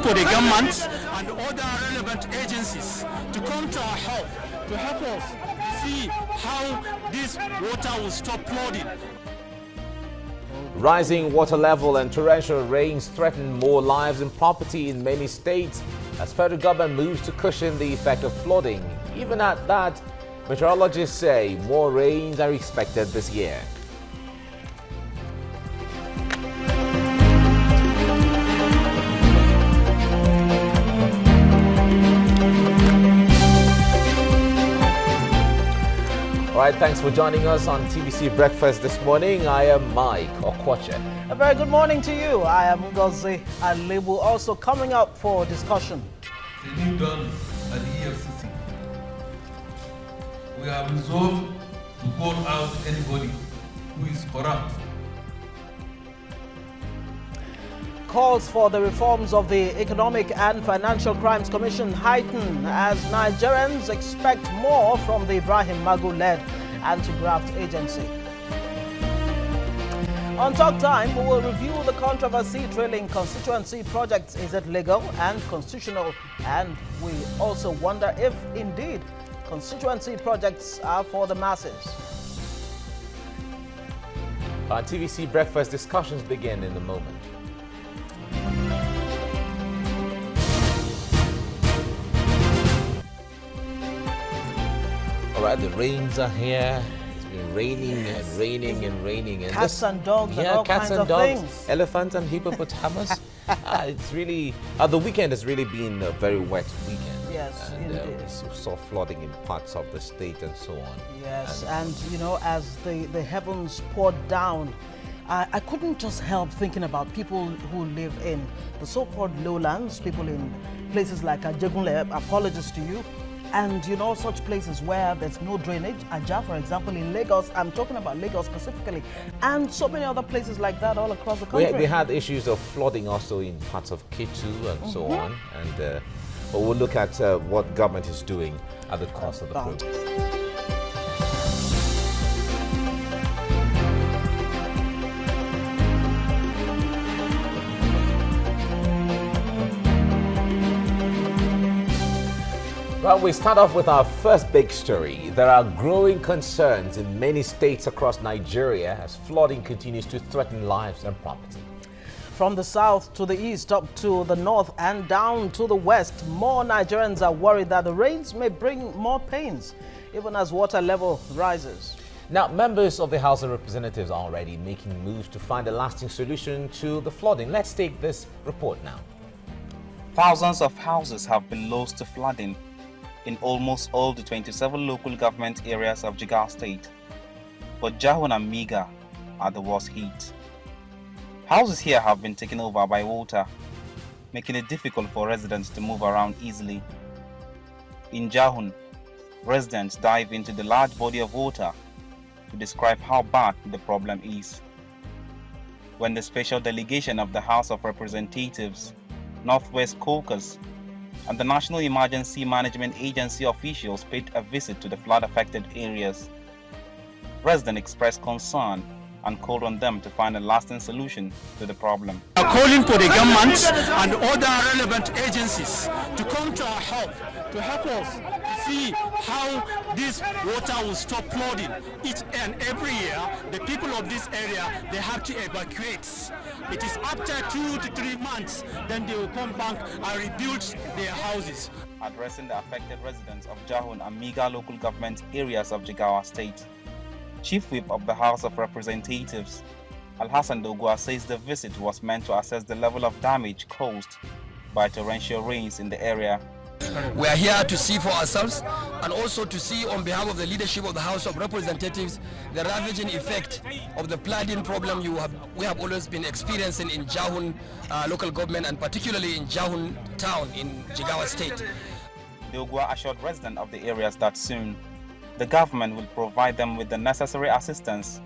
calling for the government and other relevant agencies to come to our help, to help us see how this water will stop flooding. Rising water level and torrential rains threaten more lives and property in many states as federal government moves to cushion the effect of flooding. Even at that, meteorologists say more rains are expected this year. All right, thanks for joining us on TVC Breakfast this morning. I am Mike Okwache. A very good morning to you. I am Ngozi Alibu, also coming up for discussion. The new dawn at the EFCC. We have resolved to call out anybody who is corrupt. Calls for the reforms of the Economic and Financial Crimes Commission heighten as Nigerians expect more from the Ibrahim Magu-led anti-graft agency. On Talk Time, we will review the controversy trailing constituency projects. Is it legal and constitutional? And we also wonder if, indeed, constituency projects are for the masses. Our TVC Breakfast discussions begin in a moment. All right, the rains are here. It's been raining and raining and raining. And Cats and dogs and all cats kinds and of dogs, things. elephants and hippopotamus. It's really, the weekend has really been a very wet weekend. Yes, and indeed. we saw flooding in parts of the state and so on. Yes, and you know, as the heavens poured down, I couldn't just help thinking about people who live in the so-called lowlands, people in places like Ajegunle, apologies to you, and you know, such places where there's no drainage. Ajah, for example, in Lagos, I'm talking about Lagos specifically, and so many other places like that all across the country. We had issues of flooding also in parts of Ketu and so on, and but we'll look at what government is doing at the course of the program. Well, we start off with our first big story. There are growing concerns in many states across Nigeria as flooding continues to threaten lives and property. From the south to the east, up to the north and down to the west, more Nigerians are worried that the rains may bring more pains, even as water level rises. Now, members of the House of Representatives are already making moves to find a lasting solution to the flooding. Let's take this report now. Thousands of houses have been lost to flooding in almost all the 27 local government areas of Jigawa State. But Jahun and Miga are the worst hit. Houses here have been taken over by water, making it difficult for residents to move around easily. In Jahun, residents dive into the large body of water to describe how bad the problem is. When the special delegation of the House of Representatives, Northwest Caucus, and the National Emergency Management Agency officials paid a visit to the flood-affected areas, residents expressed concern and called on them to find a lasting solution to the problem. We are calling for the government and other relevant agencies to come to our help, to help us see how this water will stop flooding. Each and every year, the people of this area, they have to evacuate. It is after 2 to 3 months, then they will come back and rebuild their houses. Addressing the affected residents of Jahun and Miga local government areas of Jigawa State, Chief Whip of the House of Representatives, Alhassan Dogwa, says the visit was meant to assess the level of damage caused by torrential rains in the area. We are here to see for ourselves and also to see on behalf of the leadership of the House of Representatives the ravaging effect of the flooding problem we have always been experiencing in Jahun local government and particularly in Jahun town in Jigawa State. Dogwa assured residents of the areas that soon the government will provide them with the necessary assistance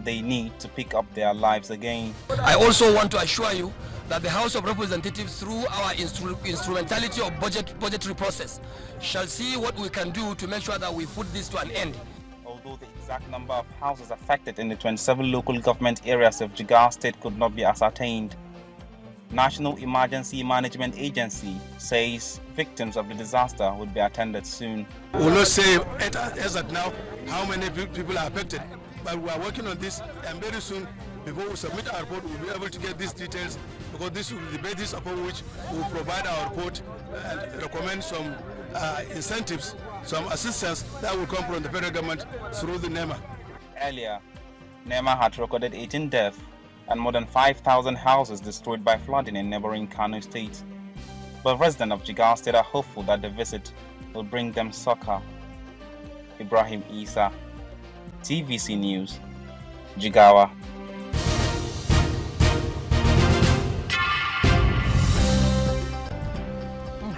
they need to pick up their lives again. I also want to assure you that the House of Representatives, through our instrumentality of budgetary process, shall see what we can do to make sure that we put this to an end. Although the exact number of houses affected in the 27 local government areas of Jigawa State could not be ascertained, National Emergency Management Agency says victims of the disaster would be attended soon. We will not say as at now how many people are affected, but we are working on this, and very soon, before we submit our report, we'll be able to get these details, because this will be the basis upon which we will provide our report and recommend some incentives, some assistance that will come from the federal government through the NEMA. Earlier, NEMA had recorded 18 deaths and more than 5,000 houses destroyed by flooding in neighboring Kano State. But residents of Jigawa State are hopeful that the visit will bring them succor. Ibrahim Isa, TVC News, Jigawa.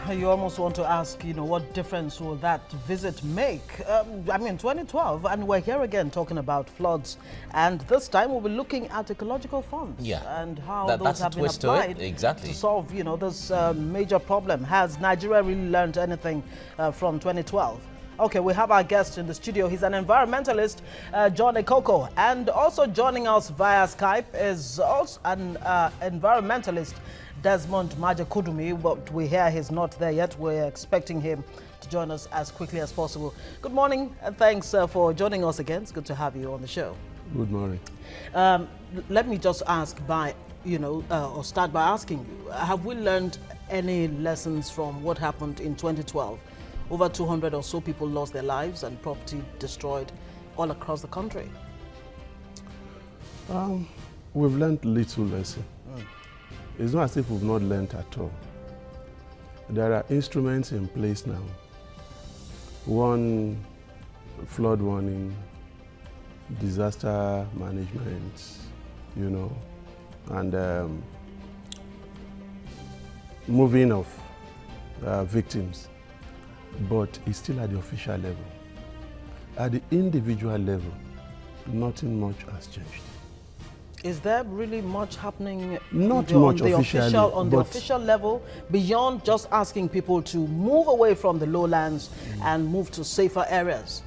You almost want to ask, what difference will that visit make? 2012, and we're here again talking about floods, and this time we'll be looking at ecological funds and how those have been applied to solve, this major problem. Has Nigeria really learned anything from 2012? Okay, we have our guest in the studio. He's an environmentalist, John Ekoko, and also joining us via Skype is also an environmentalist, Desmond Majakudumi, but we hear he's not there yet. We're expecting him to join us as quickly as possible. Good morning, and thanks for joining us again. It's good to have you on the show. Good morning. Let me just ask or start by asking you, have we learned any lessons from what happened in 2012? Over 200 or so people lost their lives and property destroyed all across the country. We've learned little lesson. It's not as if we've not learned at all. There are instruments in place now. One, flood warning, disaster management, and moving of victims. But it's still at the official level. At the individual level, nothing much has changed. Is there really much happening on the official level, beyond just asking people to move away from the lowlands and move to safer areas?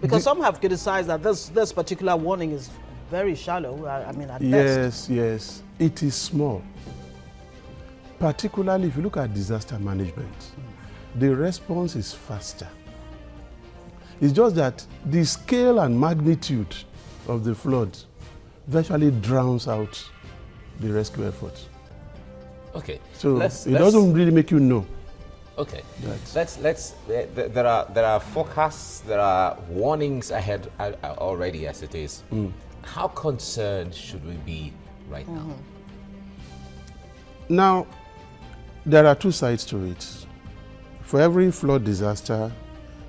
Because some have criticized that this particular warning is very shallow, at best. Yes, it is small. Particularly if you look at disaster management, the response is faster. It's just that the scale and magnitude of the flood virtually drowns out the rescue effort. Okay. So it doesn't really make you know. Okay. There are forecasts, there are warnings ahead already as it is. How concerned should we be right now? Now, there are two sides to it. For every flood disaster,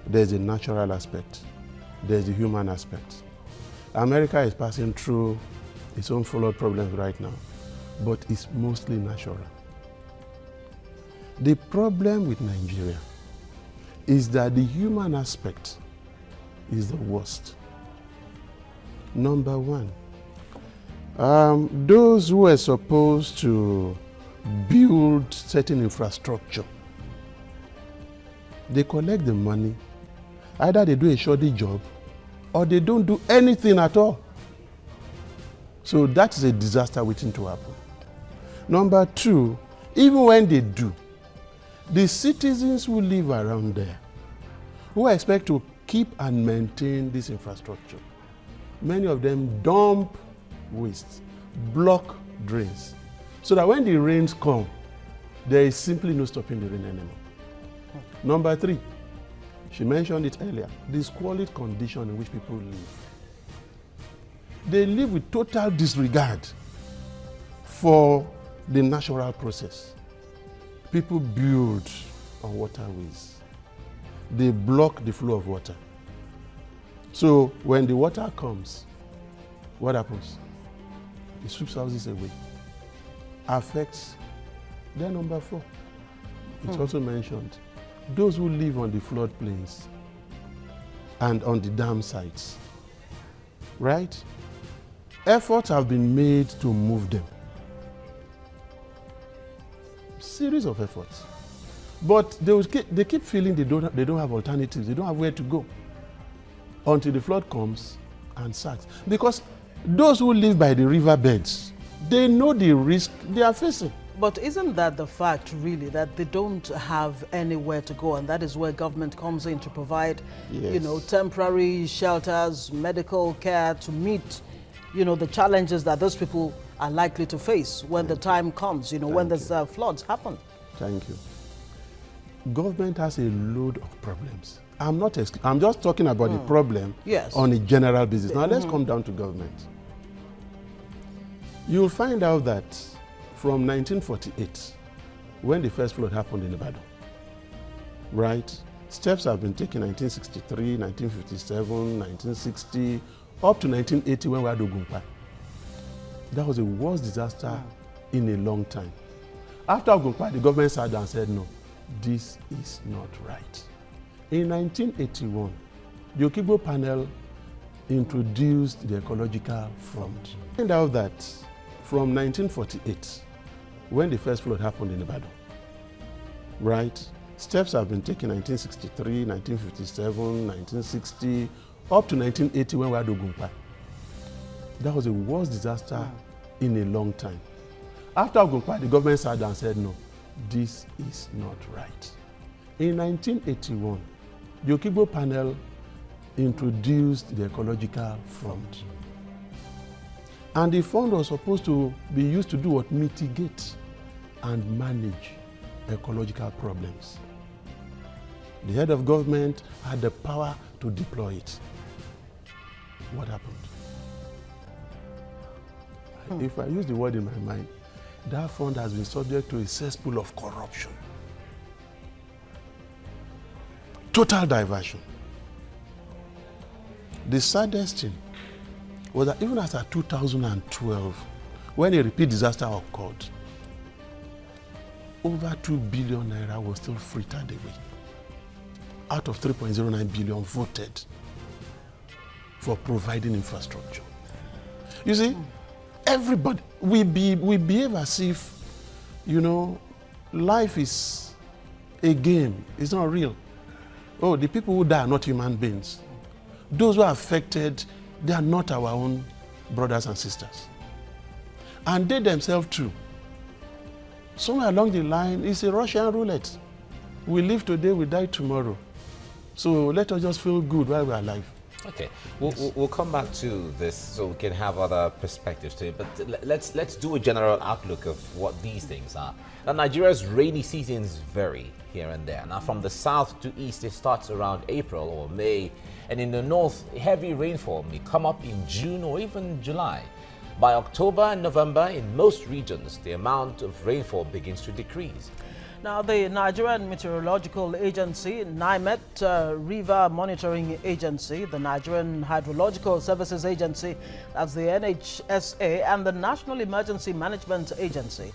there's a natural aspect, there's a human aspect. America is passing through its own flood problems right now, but it's mostly natural. The problem with Nigeria is that the human aspect is the worst. Number one, those who are supposed to build certain infrastructure, they collect the money, either they do a shoddy job or they don't do anything at all. So that is a disaster waiting to happen. Number two, even when they do, the citizens who live around there, who expect to keep and maintain this infrastructure, many of them dump waste, block drains, so that when the rains come, there is simply no stopping the rain anymore. Number three, she mentioned it earlier, the squalid condition in which people live. They live with total disregard for the natural process. People build on waterways. They block the flow of water. So when the water comes, what happens? It sweeps houses away. Affects. Then number four, it's also mentioned, those who live on the floodplains and on the dam sites, right? Efforts have been made to move them. Series of efforts. But they keep feeling they don't have alternatives, they don't have where to go until the flood comes and sacks. Because those who live by the riverbeds, They know the risk they are facing. But isn't that the fact, really, that they don't have anywhere to go, and that is where government comes in to provide, you know, temporary shelters, medical care to meet, you know, the challenges that those people are likely to face when the time comes, you know, when there's floods happen? Thank you. Government has a load of problems. I'm just talking about the problem on a general basis. Now let's come down to government. You'll find out that from 1948, when the first flood happened in Ibadan, right? Steps have been taken 1963, 1957, 1960, up to 1980 when we had Ogunpa. That was the worst disaster in a long time. After Ogunpa, the government sat down and said, no, this is not right. In 1981, the Okigbo panel introduced the ecological fund. Find out that from 1948, when the first flood happened in Ibadan, right? Steps have been taken 1963, 1957, 1960, up to 1980 when we had Ogunpa. That was the worst disaster in a long time. After Ogunpa, the government sat down and said, no, this is not right. In 1981, the Okigbo panel introduced the ecological fund. And the fund was supposed to be used to do what? Mitigate and manage ecological problems. The head of government had the power to deploy it. What happened? If I use the word in my mind, that fund has been subject to a cesspool of corruption. Total diversion. The saddest thing was that even after 2012, when a repeat disaster occurred, over 2 billion naira was still frittered away. Out of 3.09 billion voted for providing infrastructure. You see, everybody, we behave as if, you know, life is a game. It's not real. Oh, the people who die are not human beings. Those who are affected, they are not our own brothers and sisters. And they themselves too. Somewhere along the line, it's a Russian roulette. We live today, we die tomorrow. So let us just feel good while we're alive. Okay, we'll come back to this so we can have other perspectives to it. But let's do a general outlook of what these things are. Now, Nigeria's rainy seasons vary here and there. Now, from the south to east, it starts around April or May. And in the north, heavy rainfall may come up in June or even July. By October and November, in most regions, the amount of rainfall begins to decrease. Now, the Nigerian Meteorological Agency, NIMET, River Monitoring Agency, the Nigerian Hydrological Services Agency, that's the NHSA, and the National Emergency Management Agency,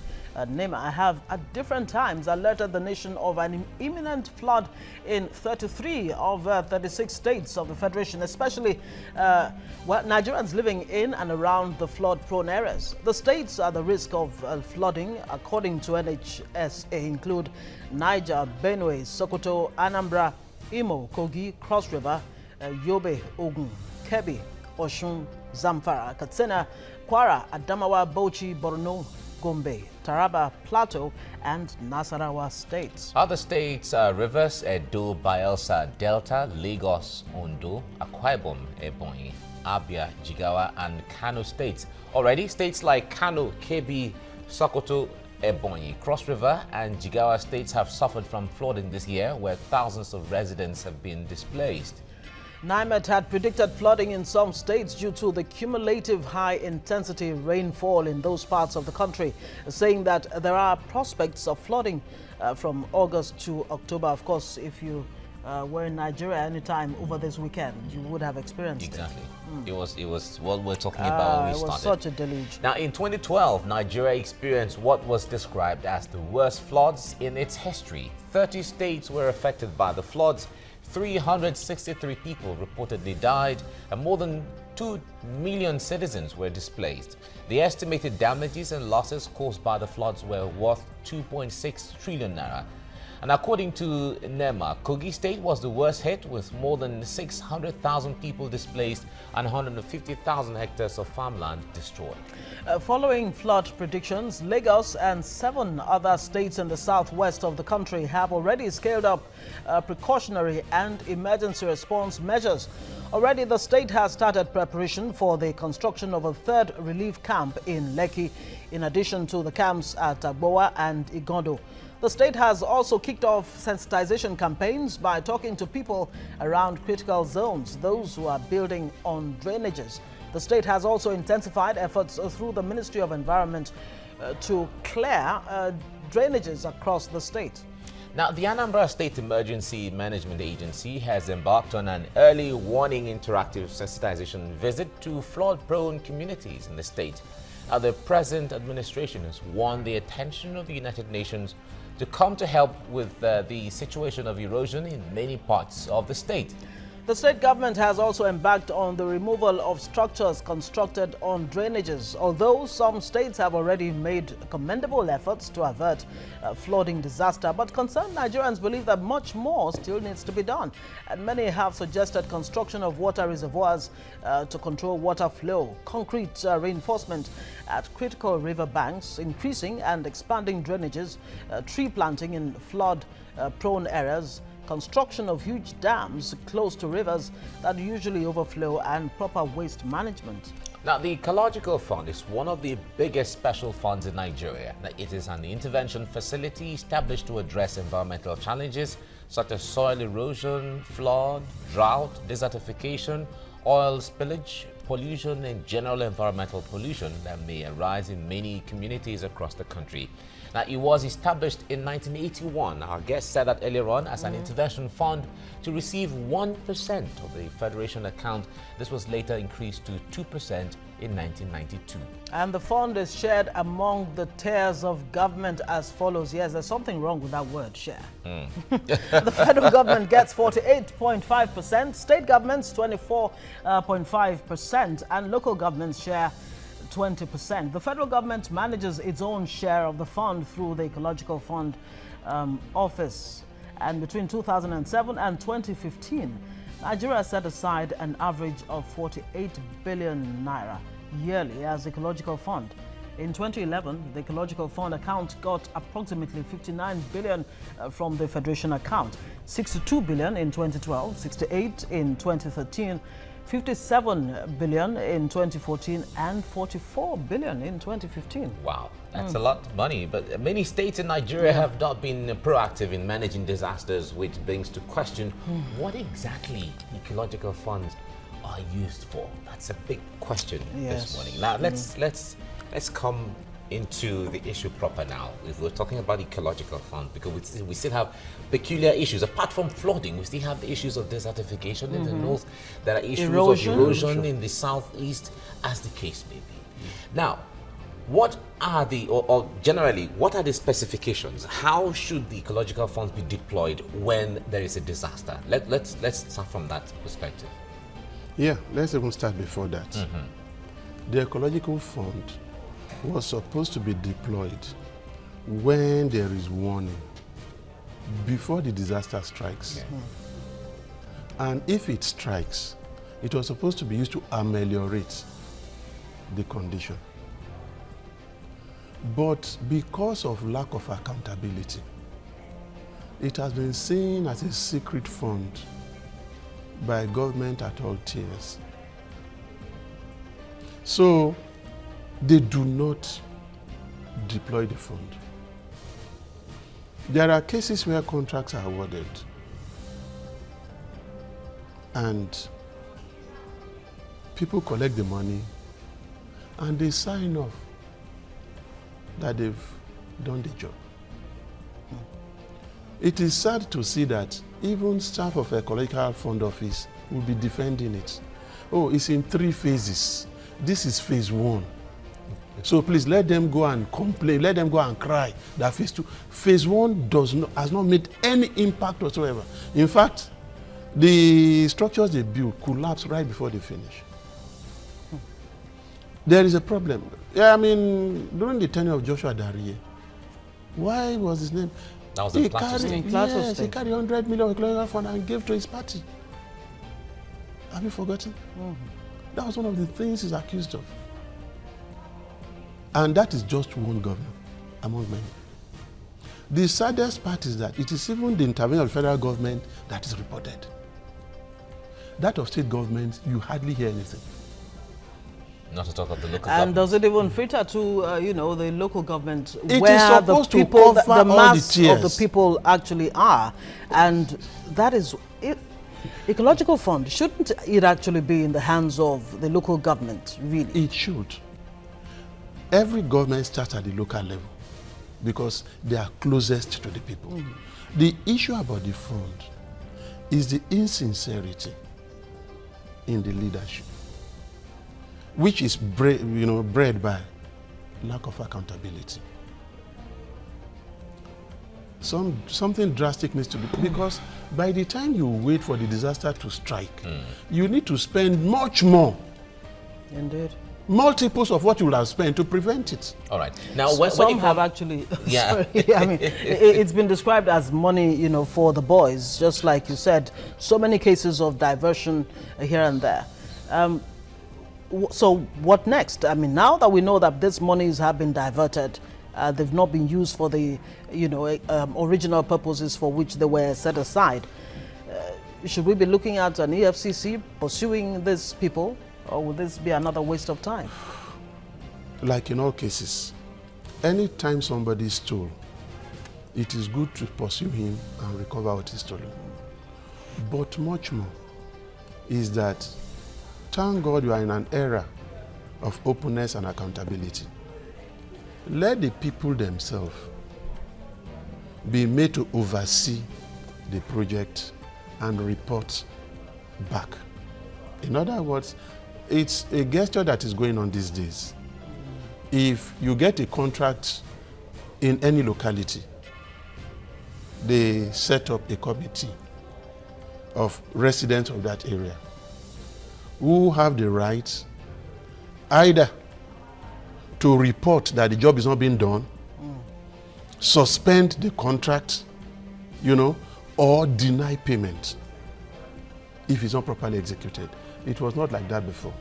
NEMA, have at different times alerted the nation of an imminent flood in 33 of 36 states of the Federation, especially Nigerians living in and around the flood-prone areas. The states at the risk of flooding, according to NHSA, include Niger, Benue, Sokoto, Anambra, Imo, Kogi, Cross River, Yobe, Ogun, Kebbi, Osun, Zamfara, Katsina, Kwara, Adamawa, Bauchi, Borno, Gombe, Taraba, Plateau, and Nasarawa states. Other states are Rivers, Edo, Bayelsa, Delta, Lagos, Ondo, Akwa Ibom, Ebonyi, Abia, Jigawa, and Kano states. Already, states like Kano, Kebbi, Sokoto, Ebonyi, Cross River, and Jigawa states have suffered from flooding this year, where thousands of residents have been displaced. NIMET had predicted flooding in some states due to the cumulative high-intensity rainfall in those parts of the country, saying that there are prospects of flooding from August to October. Of course, if you were in Nigeria anytime over this weekend, you would have experienced it. Exactly. It was what we're talking about when we started. It was such a deluge. Now, in 2012, Nigeria experienced what was described as the worst floods in its history. 30 states were affected by the floods. 363 people reportedly died, and more than 2 million citizens were displaced. The estimated damages and losses caused by the floods were worth 2.6 trillion naira. And according to NEMA, Kogi State was the worst hit, with more than 600,000 people displaced and 150,000 hectares of farmland destroyed. Following flood predictions, Lagos and 7 other states in the southwest of the country have already scaled up precautionary and emergency response measures. Already, the state has started preparation for the construction of a 3rd relief camp in Lekki, in addition to the camps at Agbowa and Igondo. The state has also kicked off sensitization campaigns by talking to people around critical zones, those who are building on drainages. The state has also intensified efforts through the Ministry of Environment to clear drainages across the state. Now, the Anambra State Emergency Management Agency has embarked on an early warning interactive sensitization visit to flood-prone communities in the state. The present administration has won the attention of the United Nations to come to help with the situation of erosion in many parts of the state. The state government has also embarked on the removal of structures constructed on drainages, although some states have already made commendable efforts to avert flooding disaster. But concerned Nigerians believe that much more still needs to be done, and many have suggested construction of water reservoirs to control water flow, concrete reinforcement at critical river banks, increasing and expanding drainages, tree planting in flood-prone areas, construction of huge dams close to rivers that usually overflow, and proper waste management. Now, the Ecological Fund is one of the biggest special funds in Nigeria. Now, it is an intervention facility established to address environmental challenges such as soil erosion, flood, drought, desertification, oil spillage, pollution, and general environmental pollution that may arise in many communities across the country. Now, it was established in 1981, our guest said that earlier on, as an intervention fund to receive 1% of the Federation account. This was later increased to 2% in 1992. And the fund is shared among the tiers of government as follows. Yes, there's something wrong with that word, share. The federal government gets 48.5%, state governments 24.5%, and local governments share 20%. The federal government manages its own share of the fund through the Ecological Fund office. And between 2007 and 2015, Nigeria set aside an average of 48 billion naira yearly as Ecological Fund. In 2011, the Ecological Fund account got approximately 59 billion from the Federation account, 62 billion in 2012, 68 in 2013, 57 billion in 2014 and 44 billion in 2015. Wow, that's a lot of money. But many states in Nigeria have not been proactive in managing disasters, which brings to question what exactly ecological funds are used for. That's a big question this morning. Now, let's come into the issue proper now. We're talking about ecological fund because we still have peculiar issues. Apart from flooding, we still have the issues of desertification in the north. There are issues of erosion in the southeast, as the case may be. Now, what are the, or generally, what are the specifications? How should the ecological funds be deployed when there is a disaster? Let's start from that perspective. Yeah, let's even start before that. The ecological fund was supposed to be deployed when there is warning, before the disaster strikes. And if it strikes, it was supposed to be used to ameliorate the condition. But because of lack of accountability, it has been seen as a secret fund by government at all tiers. So they do not deploy the fund. There are cases where contracts are awarded and people collect the money and they sign off that they've done the job. It is sad to see that even staff of Ecological Fund Office will be defending it. Oh, it's in 3 phases. This is phase 1. So please let them go and complain, let them go and cry that phase 2. Phase 1 has not made any impact whatsoever. In fact, the structures they build collapse right before they finish. There is a problem. Yeah, I mean, during the tenure of Joshua Dariye, why was his name? That was in Plateau State. Yes, he carried 100 million ecological fund and gave to his party. Have you forgotten? That was one of the things he's accused of. And that is just one government among many. The saddest part is that it is even the intervention of the federal government that is reported. That of state governments, you hardly hear anything. Not to talk of the local And government. does it even filter to, you know, the local government It where is the supposed to people, cover the all mass the of the tears. people actually are? And that is, ecological fund, shouldn't it actually be in the hands of the local government, really? It should. Every government starts at the local level because they are closest to the people. The issue about the fund is the insincerity in the leadership, which is bred by lack of accountability. Something drastic needs to be, because by the time you wait for the disaster to strike, you need to spend much more. Indeed. Multiples of what you will have spent to prevent it. All right. Now, Some have actually, Yeah. sorry, I mean, it's been described as money, you know, for the boys, just like you said, so many cases of diversion here and there. So what next? I mean, now that we know that these monies have been diverted, they've not been used for the, you know, original purposes for which they were set aside. Should we be looking at an EFCC pursuing these people? Or would this be another waste of time? Like in all cases, anytime somebody stole, it is good to pursue him and recover what is stolen. But much more is that, thank God you are in an era of openness and accountability. Let the people themselves be made to oversee the project and report back. In other words, it's a gesture that is going on these days. If you get a contract in any locality, they set up a committee of residents of that area who have the right either to report that the job is not being done, suspend the contract, you know, or deny payment if it's not properly executed. It was not like that before.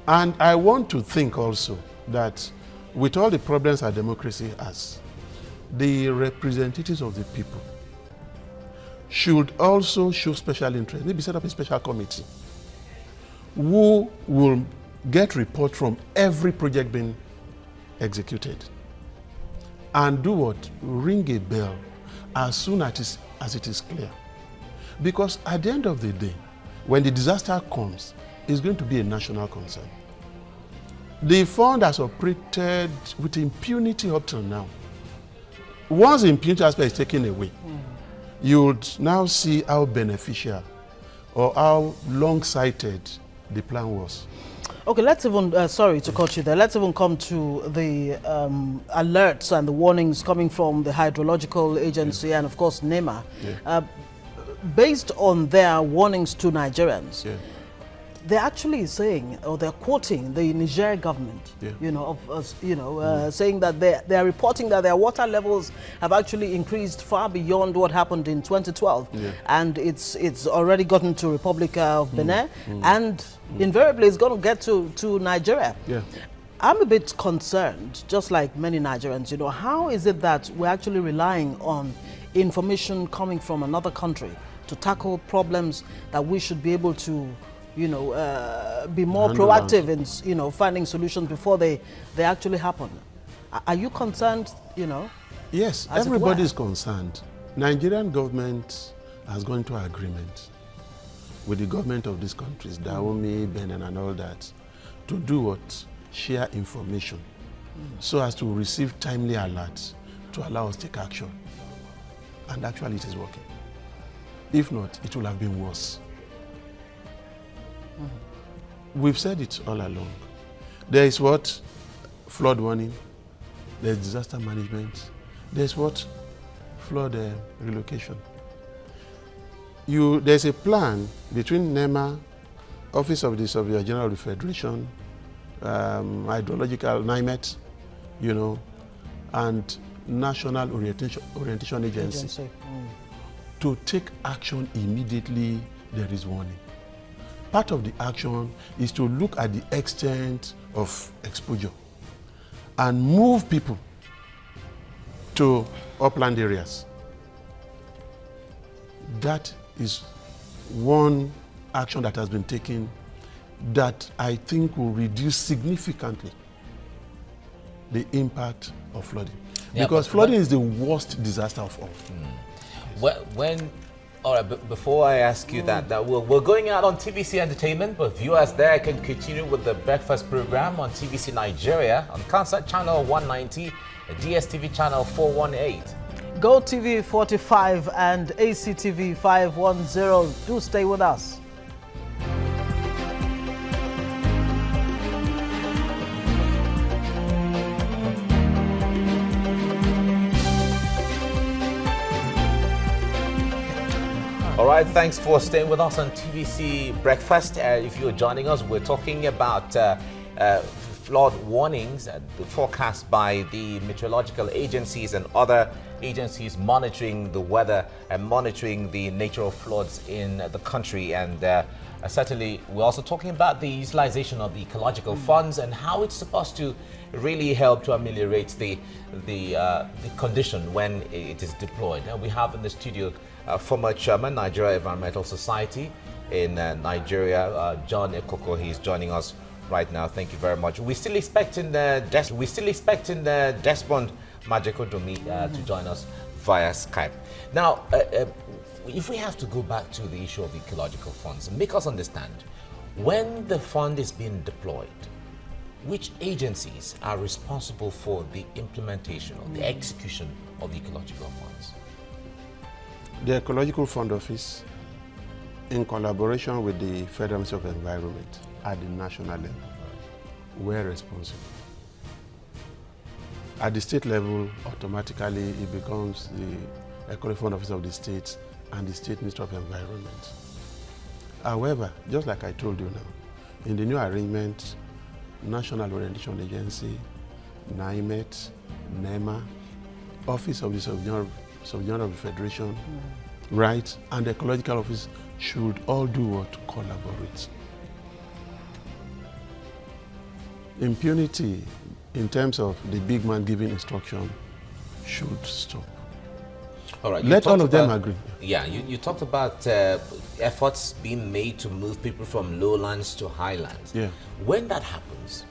And I want to think also that with all the problems our democracy has, the representatives of the people should also show special interest. Maybe set up a special committee who will get report from every project being executed and do what? Ring a bell as soon as it is clear. Because at the end of the day, when the disaster comes, it's going to be a national concern. The fund has operated with impunity up till now. Once the impunity aspect is taken away, you would now see how beneficial or how long-sighted the plan was. Okay, let's even, sorry to cut you there, let's even come to the alerts and the warnings coming from the Hydrological Agency and, of course, NEMA. Based on their warnings to Nigerians, they're actually saying, or they're quoting the Niger government, you know, saying that they are reporting that their water levels have actually increased far beyond what happened in 2012, and it's already gotten to Republic of Benin, and invariably it's going to get to Nigeria. I'm a bit concerned, just like many Nigerians, you know, how is it that we're actually relying on information coming from another country to tackle problems that we should be able to, you know, be more proactive in, you know, finding solutions before they actually happen? Are you concerned, you know? Yes, everybody is concerned. Nigerian government has gone to agreement with the government of these countries, Dahomey, Benin and all that, to do what? Share information so as to receive timely alerts to allow us to take action. And actually it is working. If not, it will have been worse. We've said it all along. There is what? Flood warning. There's disaster management. There's what? Flood relocation. There's a plan between NEMA, Office of the Surveyor General of the Federation, Hydrological, NIMET, you know, and National Orientation Agency. To take action immediately there is warning. Part of the action is to look at the extent of exposure and move people to upland areas. That is one action that has been taken that I think will reduce significantly the impact of flooding. Yeah, because flooding is the worst disaster of all. All right, before I ask you that we're going out on TVC Entertainment, but viewers there can continue with the breakfast program on TVC Nigeria on Concert Channel 190, DSTV Channel 418. GoTV 45 and ACTV 510. Do stay with us. All right, thanks for staying with us on TVC Breakfast. If you're joining us, we're talking about flood warnings, the forecast by the meteorological agencies and other agencies monitoring the weather and monitoring the nature of floods in the country. And certainly, we're also talking about the utilization of the ecological funds and how it's supposed to really help to ameliorate the condition when it is deployed. And we have in the studio former chairman, Nigeria Environmental Society in Nigeria, John Ekoko. He's joining us right now. Thank you very much. We're still expecting Desmond Majekodomi to join us via Skype. Now, if we have to go back to the issue of ecological funds, make us understand, when the fund is being deployed, which agencies are responsible for the implementation or the execution of the ecological funds? The Ecological Fund Office, in collaboration with the Federal Ministry of Environment at the national level, were responsible. At the state level, automatically it becomes the Ecological Fund Office of the state and the State Ministry of Environment. However, just like I told you now, in the new arrangement, National Orientation Agency, NIMET, NEMA, Office of the Subjournal of the Federation, right, and the Ecological Office should all do what? Collaborate. Impunity in terms of the big man giving instruction should stop. All right. Let all of them agree. Yeah, you talked about efforts being made to move people from lowlands to highlands. Yeah. When that happens,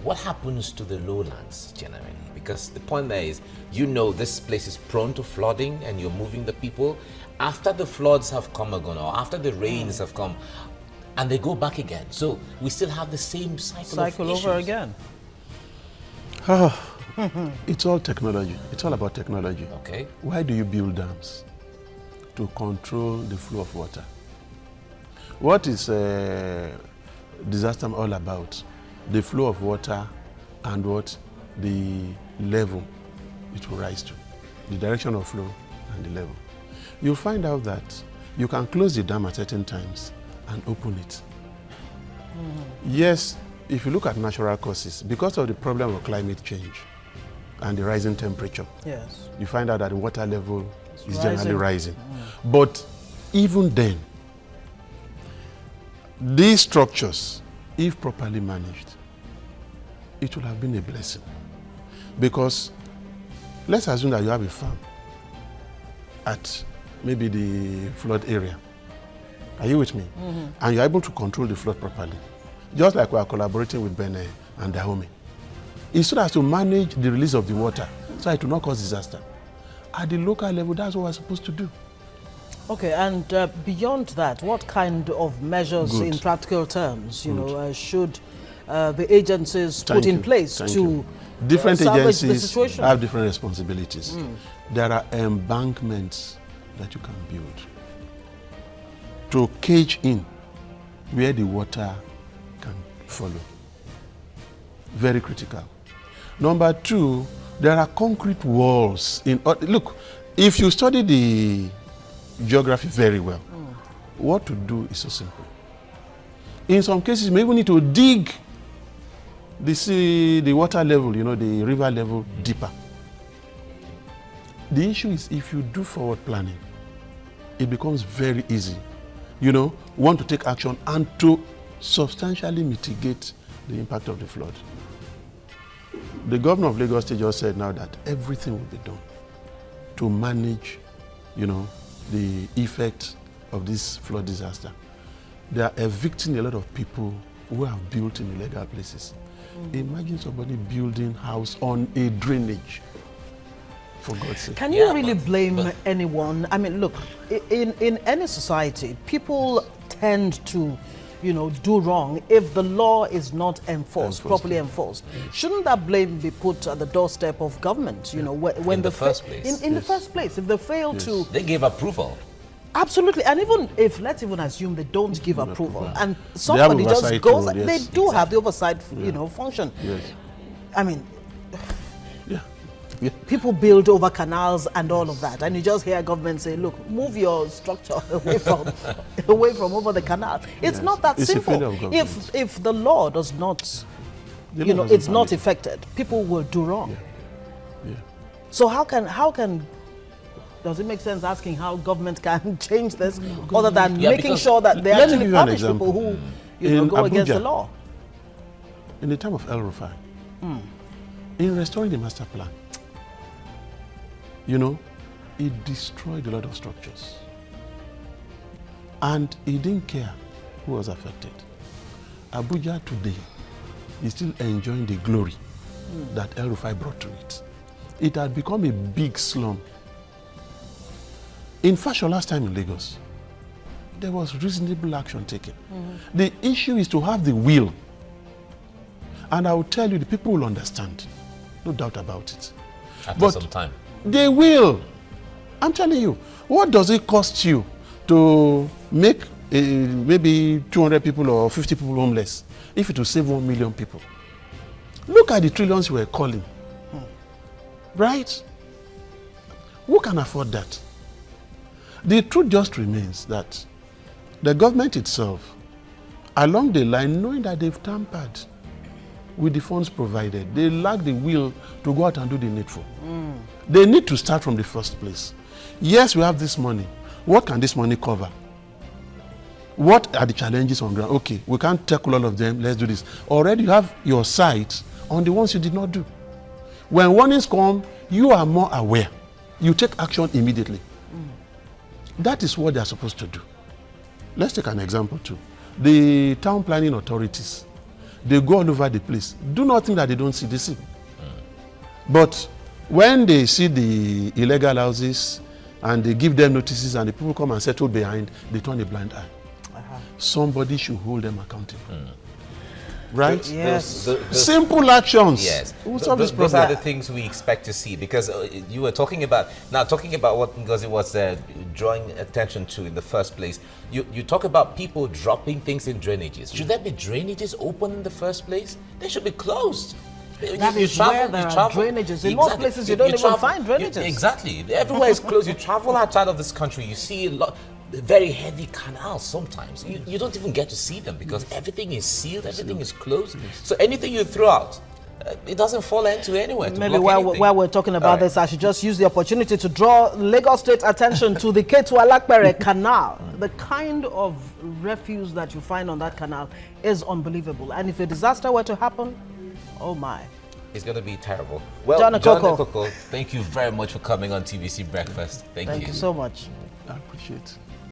what happens to the lowlands generally? Because the point there is, this place is prone to flooding and you're moving the people. After the floods have come and gone, or after the rains have come, and they go back again. So we still have the same cycle of over again. It's all technology. It's all about technology. Okay. Why do you build dams? To control the flow of water. What is disaster all about? The flow of water and what the level it will rise to, the direction of flow and the level. You'll find out that you can close the dam at certain times and open it. Yes, if you look at natural causes, because of the problem of climate change and the rising temperature, yes, you find out that the water level is generally rising. But even then, these structures, if properly managed, it would have been a blessing. Because let's assume that you have a farm at maybe the flood area. Are you with me? And you're able to control the flood properly. Just like we are collaborating with Benin and Dahomey. It's so as to manage the release of the water so it will not cause disaster. At the local level, that's what we're supposed to do. Okay, and beyond that, what kind of measures in practical terms, should the agencies put in place to different salvage the agencies situation? have different responsibilities. There are embankments that you can build to cage in where the water can follow. Very critical. Number two, there are concrete walls. Look, if you study the geography very well, what to do is so simple. In some cases, you may even need to dig the water level, the river level deeper. The issue is if you do forward planning, it becomes very easy. You know, want to take action and to substantially mitigate the impact of the flood. The governor of Lagos State just said now that everything will be done to manage, you know, the effect of this flood disaster. They are evicting a lot of people who have built in illegal places. Imagine somebody building house on a drainage, for God's sake. Can you really blame anyone? I mean, look, in any society, people tend to, you know, do wrong if the law is not properly enforced. Shouldn't that blame be put at the doorstep of government? You know, when in the first place. In the first place, if they fail to, they give approval. Absolutely, and even if, let's even assume they don't give approval, and somebody just goes, they do have the oversight, you know, function. Yes. I mean, people build over canals and all of that, and you just hear government say, "Look, move your structure away from over the canal." It's not that simple. If the law does not, you know, it's not effected, people will do wrong. So how can does it make sense asking how government can change this, other than making sure that they actually punish people who, you know, go against the law? In the time of El Rufai, in restoring the master plan, you know, it destroyed a lot of structures. And he didn't care who was affected. Abuja today is still enjoying the glory that El Rufai brought to it. It had become a big slum. In fact, last time in Lagos, there was reasonable action taken. The issue is to have the will. And I will tell you, the people will understand. No doubt about it. After some time. They will. I'm telling you, what does it cost you to make maybe 200 people or 50 people homeless if it will save 1 million people? Look at the trillions you were calling. Right? Who can afford that? The truth just remains that the government itself, along the line, knowing that they've tampered with the funds provided, they lack the will to go out and do the needful. They need to start from the first place. Yes, we have this money. What can this money cover? What are the challenges on ground? Okay, we can't tackle all of them. Let's do this. Already you have your sight on the ones you did not do. When warnings come, you are more aware. You take action immediately. That is what they are supposed to do. Let's take an example too. The town planning authorities, they go all over the place. Do not think that they don't see, they see. But when they see the illegal houses and they give them notices and the people come and settle behind, they turn a blind eye. Somebody should hold them accountable. Right? Yes. Simple actions. Yes. Those are the things we expect to see, because you were talking about what Ngozi was drawing attention to in the first place. You talk about people dropping things in drainages. Should there be drainages open in the first place? They should be closed. That is where there are drainages. In most places you don't even find drainages. Exactly. Everywhere is closed. You travel outside of this country, you see a lot. Very heavy canals sometimes. You don't even get to see them because everything is sealed, everything is closed. So anything you throw out, it doesn't fall into anywhere. Maybe while we're talking about this, I should just use the opportunity to draw Lagos State attention to the Ketu Alakpere Canal. The kind of refuse that you find on that canal is unbelievable. And if a disaster were to happen, oh my. It's going to be terrible. Well, John Okoko, thank you very much for coming on TVC Breakfast. Thank you. Thank you so much. I appreciate it.